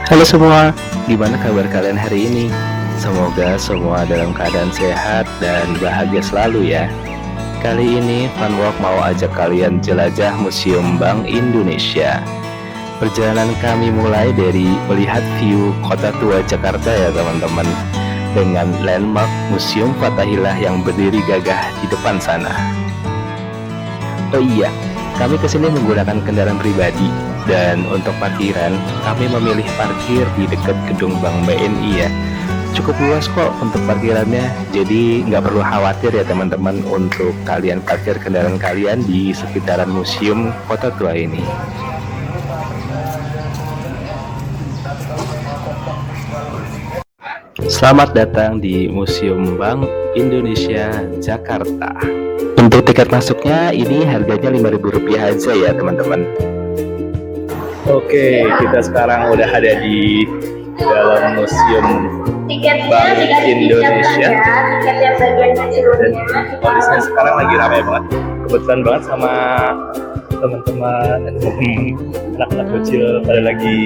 Halo semua, gimana kabar kalian hari ini? Semoga semua dalam keadaan sehat dan bahagia selalu ya. Kali ini Funwalk mau ajak kalian jelajah Museum Bank Indonesia. Perjalanan kami mulai dari melihat view Kota Tua Jakarta ya teman-teman, dengan landmark Museum Fathahillah yang berdiri gagah di depan sana. Oh iya, kami kesini menggunakan kendaraan pribadi. Dan untuk parkiran, kami memilih parkir di dekat gedung Bank BNI ya. Cukup luas kok untuk parkirannya, jadi nggak perlu khawatir ya teman-teman untuk kalian parkir kendaraan kalian di sekitaran Museum Kota Tua ini. Selamat datang di Museum Bank Indonesia Jakarta. Untuk tiket masuknya ini harganya Rp5.000 aja ya teman-teman. Oke, kita sekarang udah ada di dalam Museum Bank Indonesia. Dan kondisinya sekarang lagi ramai banget. Kebetulan banget sama teman-teman anak-anak kecil pada lagi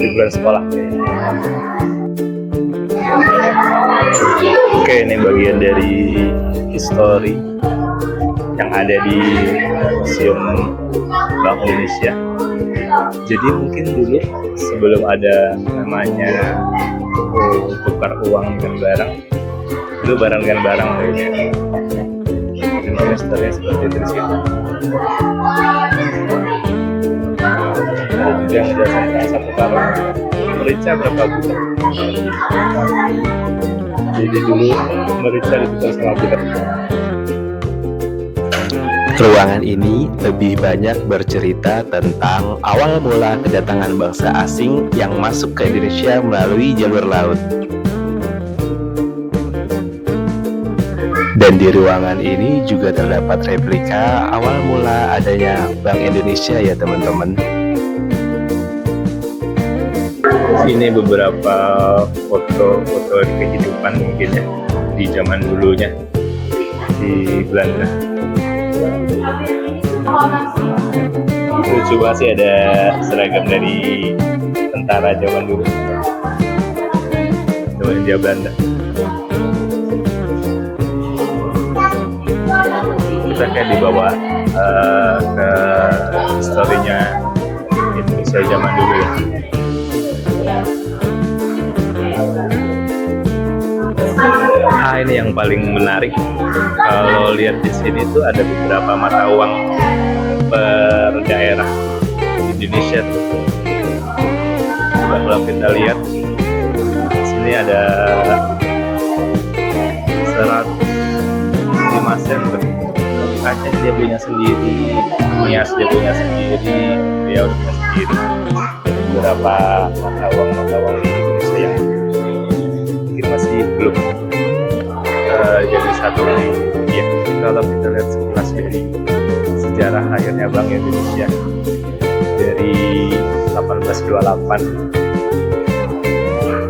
liburan sekolah. Oke, ini bagian dari histori yang ada di Museum Bank Indonesia. Jadi mungkin dulu sebelum ada namanya tukar uang dengan barang, dulu barang dengan barang kayaknya. Dan historinya seperti itu di sini. Ada juga yang menjelaskan satu karung merica berapa bulan. Jadi dulu merica ditukar sama bulan. Ruangan ini lebih banyak bercerita tentang awal mula kedatangan bangsa asing yang masuk ke Indonesia melalui jalur laut. Dan di ruangan ini juga terdapat replika awal mula adanya Bank Indonesia ya teman-teman. Ini beberapa foto-foto kehidupan mungkin ya di zaman dulunya di Belanda. Lucu banget sih, ada seragam dari tentara zaman dulu, zaman India Belanda. Kita kayak dibawa ke historinya Indonesia zaman dulu ya. Ini yang paling menarik. Kalau lihat di sini tuh ada beberapa mata uang per daerah di Indonesia tuh. Coba kalau kita lihat di sini ada 105 sen. Aceh dia punya sendiri, Nias dia punya sendiri, Riau punya sendiri. Beberapa mata uang di Indonesia yang mungkin masih belum jadi satu ya. Kalau kita lihat sekilas dari sejarah akhirnya Bank Indonesia dari 1828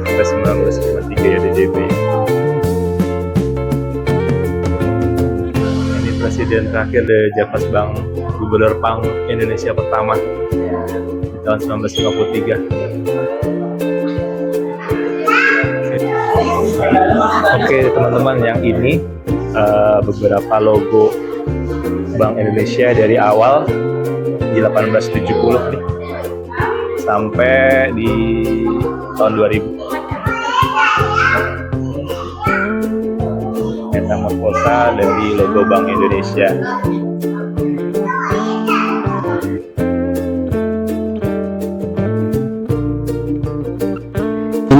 sampai 1953 ya DJB. Ini presiden terakhir dari Japas Bank, Gubernur Bank Indonesia pertama di tahun 1953. Oke teman-teman, yang ini beberapa logo Bank Indonesia dari awal di 1870 nih sampai di tahun 2000. Metamorfosa dari logo Bank Indonesia.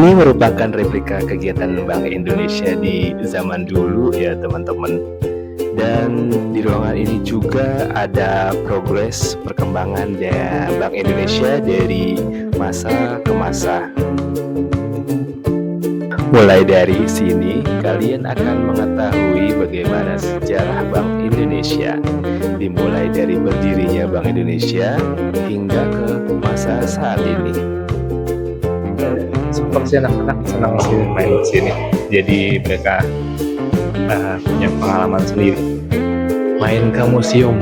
Ini merupakan replika kegiatan Bank Indonesia di zaman dulu ya teman-teman. Dan di ruangan ini juga ada progres perkembangan Bank Indonesia dari masa ke masa. Mulai dari sini kalian akan mengetahui bagaimana sejarah Bank Indonesia, dimulai dari berdirinya Bank Indonesia hingga ke masa saat ini. Seperti anak-anak senang sih main di sini, jadi mereka punya pengalaman sendiri main ke museum.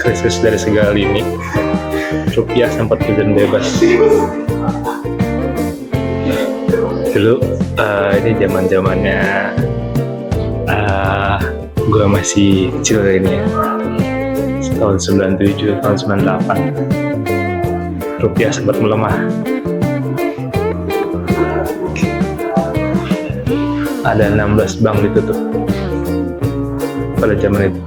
krisis dari segala lini, rupiah sempat terjun bebas. Dulu ini zaman-zamannya gue masih kecil ini ya, tahun 97, tahun 98, rupiah sempat melemah. Ada 16 bank ditutup pada zaman itu.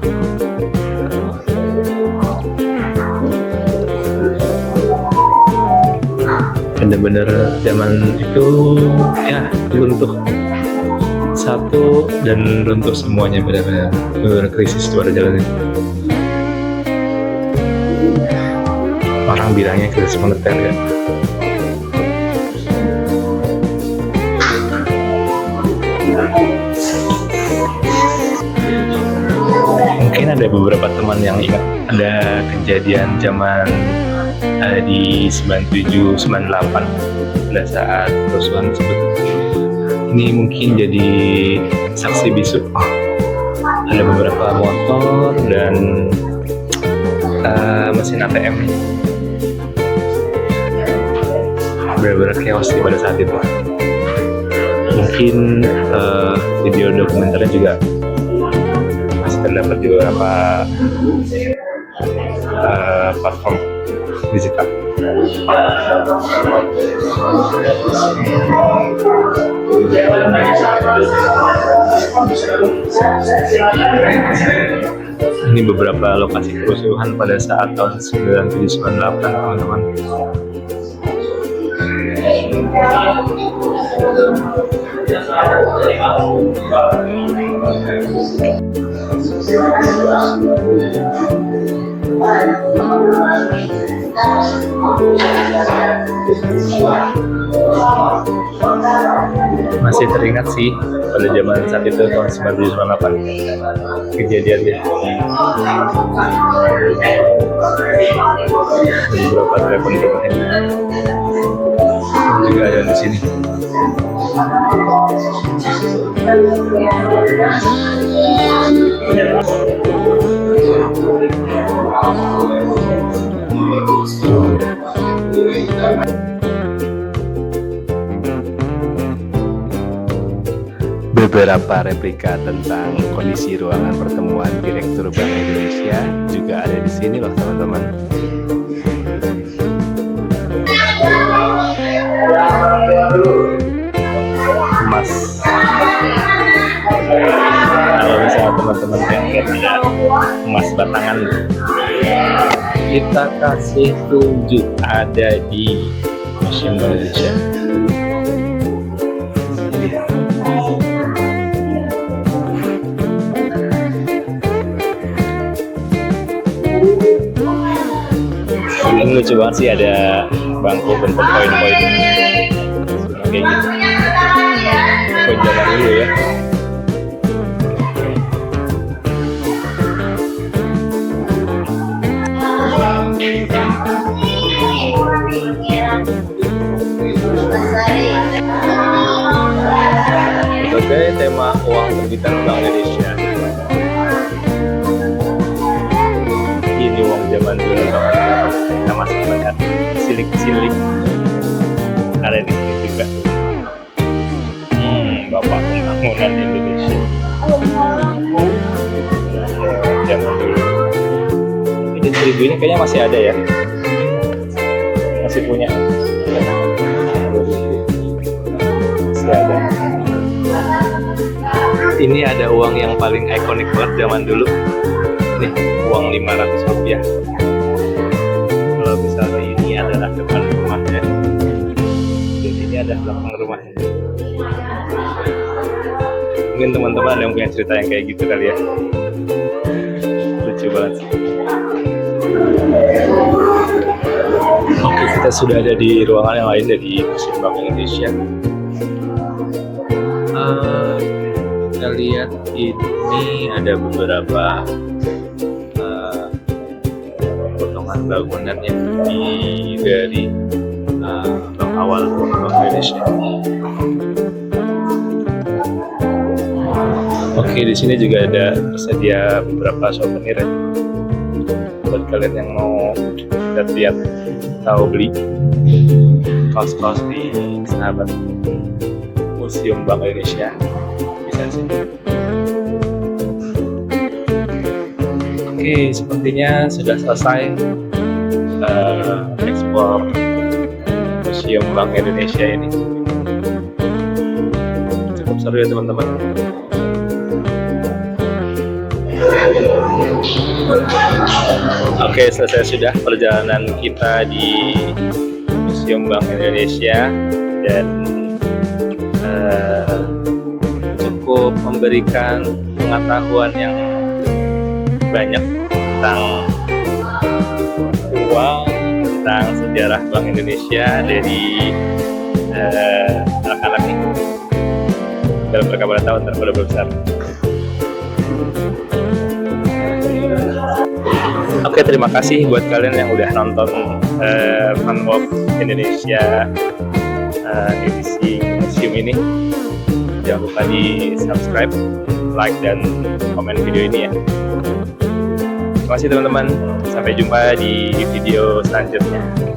Bener-bener zaman itu ya runtuh satu dan runtuh semuanya, benar-benar krisis pada jalan itu. Orang bilangnya krisis moneter ya. Mungkin ada beberapa teman yang ingat ada kejadian zaman di 97, 98 pada saat kerusuhan tersebut. Ini mungkin jadi saksi bisu. Ada beberapa motor dan mesin ATM. Benar-benar chaos pada saat itu. Mungkin video dokumenternya juga masih terdapat di beberapa platform digital. Ini beberapa lokasi kerusuhan pada saat tahun 97-98, teman-teman. Masih teringat sih pada zaman saat itu, tahun 97-98 kejadiannya. Beberapa telepon juga ada di sini. Beberapa replika tentang kondisi ruangan pertemuan Direktur Bank Indonesia juga ada di sini loh, teman-teman. Emas. Kalau misalnya teman-teman lihat ada emas batangan, kita kasih tunjuk ada di Museum Bank Indonesia. Ini lucu banget sih, ada bangku bentuk koin-koin kayak gitu. Koin zaman dulu ya. Sebagai tema uang terbitan Bank Indonesia. Ini uang zaman dulu banget. Kita masih melihat silik-silik ada di sini juga. Bapak Pembangunan Indonesia. Zaman dulu. Ini 1000 ini kayaknya masih ada ya. Masih punya. Masih ada. Ini ada uang yang paling ikonik banget zaman dulu. Nih, uang 500 rupiah. Kalau misalnya ini adalah depan rumahnya, dan ini adalah belakang rumahnya. Mungkin teman-teman ada yang punya cerita yang kayak gitu kali ya. Lucu banget sih. Oke, kita sudah ada di ruangan yang lain dari Museum Bank Indonesia. Kita lihat ini ada beberapa potongan bangunan yang dari bank awal Bank Indonesia. Oke, di sini juga ada tersedia beberapa souvenir. buat kalian yang mau lihat-lihat atau beli kaos-kaos di sahabat Museum Bank Indonesia, bisa sih. Oke, sepertinya sudah selesai ekspor Museum Bank Indonesia ini. Cukup seru ya teman-teman. Oke, selesai sudah perjalanan kita di Museum Bank Indonesia dan cukup memberikan pengetahuan yang banyak tentang uang, tentang sejarah Bank Indonesia dari anak-anak ini dalam mereka pada tahun terlalu besar. Oke, terima kasih buat kalian yang udah nonton Funwalk Indonesia edisi museum ini. Jangan lupa di subscribe, like, dan komen video ini ya. Terima kasih teman-teman. Sampai jumpa di video selanjutnya.